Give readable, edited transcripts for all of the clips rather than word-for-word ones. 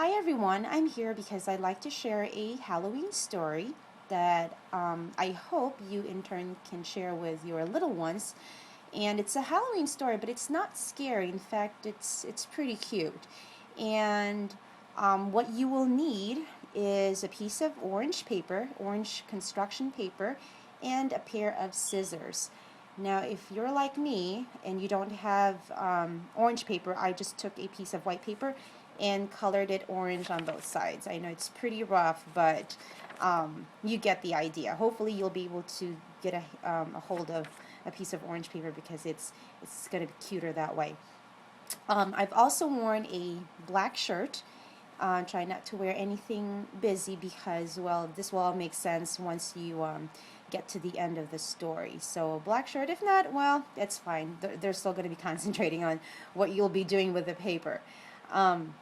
Hi everyone, I'm here because I'd like to share a Halloween story that I hope you in turn can share with your little ones. And it's a Halloween story, but it's not scary. In fact, it's pretty cute. And what you will need is a piece of orange paper, orange construction paper, and a pair of scissors. Now, if you're like me and you don't have orange paper, I just took a piece of white paper and colored it orange on both sides. I know it's pretty rough, but you get the idea. Hopefully, you'll be able to get a hold of a piece of orange paper because it's going to be cuter that way. I've also worn a black shirt. Try not to wear anything busy because, well, this will all make sense once you get to the end of the story. So, a black shirt, if not, well, that's fine. They're still going to be concentrating on what you'll be doing with the paper. Um,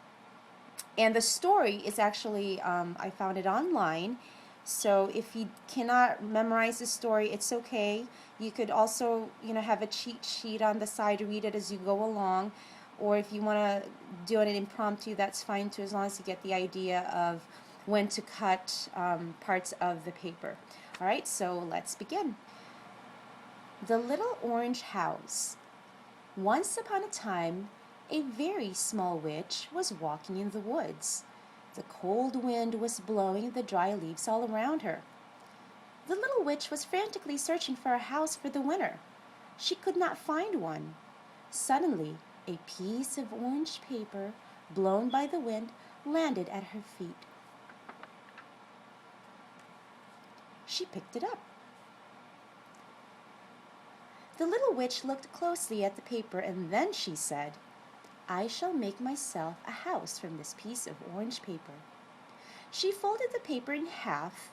and the story is actually, I found it online. So if you cannot memorize the story, it's okay. You could also, have a cheat sheet on the side, read it as you go along. Or if you want to do it impromptu, that's fine too, as long as you get the idea of when to cut parts of the paper. All right, so let's begin. The Little Orange House. Once upon a time, a very small witch was walking in the woods. The cold wind was blowing the dry leaves all around her. The little witch was frantically searching for a house for the winter. She could not find one. Suddenly, a piece of orange paper, blown by the wind, landed at her feet. She picked it up. The little witch looked closely at the paper and then she said, "I shall make myself a house from this piece of orange paper." She folded the paper in half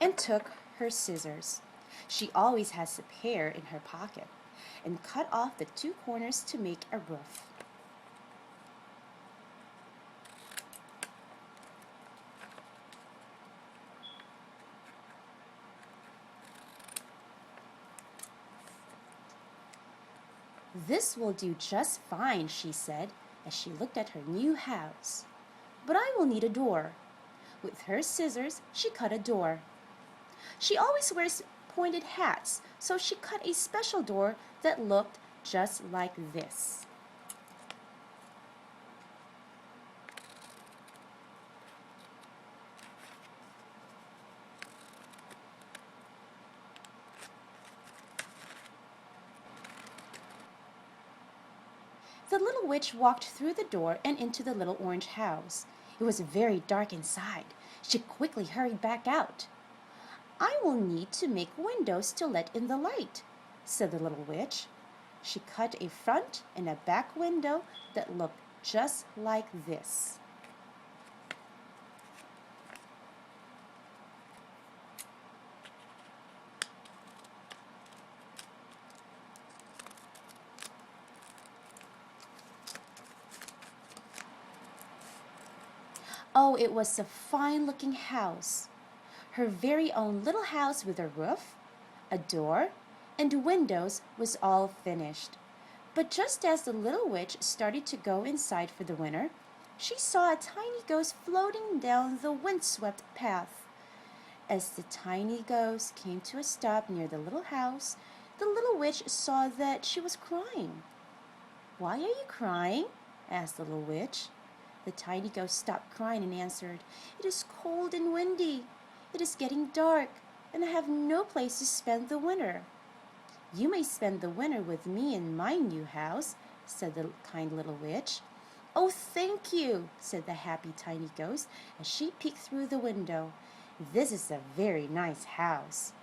and took her scissors. She always has a pair in her pocket, and cut off the two corners to make a roof. "This will do just fine," she said, as she looked at her new house. "But I will need a door." With her scissors, she cut a door. She always wears pointed hats, so she cut a special door that looked just like this. The little witch walked through the door and into the little orange house. It was very dark inside. She quickly hurried back out. "I will need to make windows to let in the light," said the little witch. She cut a front and a back window that looked just like this. Oh, it was a fine-looking house. Her very own little house with a roof, a door, and windows was all finished. But just as the little witch started to go inside for the winter, she saw a tiny ghost floating down the windswept path. As the tiny ghost came to a stop near the little house, the little witch saw that she was crying. "Why are you crying?" asked the little witch. The tiny ghost stopped crying and answered, "It is cold and windy. It is getting dark, and I have no place to spend the winter." "You may spend the winter with me in my new house," said the kind little witch. "Oh, thank you," said the happy tiny ghost as she peeked through the window. "This is a very nice house."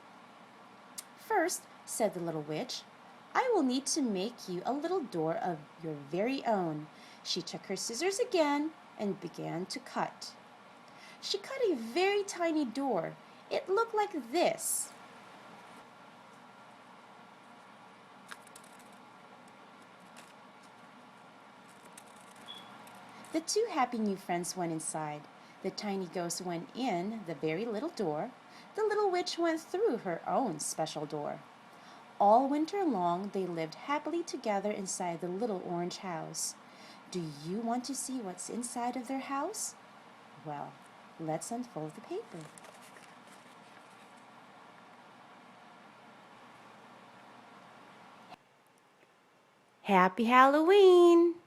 "First," said the little witch, "I will need to make you a little door of your very own." She took her scissors again and began to cut. She cut a very tiny door. It looked like this. The two happy new friends went inside. The tiny ghost went in the very little door. The little witch went through her own special door. all winter long they lived happily together inside the little orange house. Do you want to see what's inside of their house? Well, let's unfold the paper. Happy Halloween!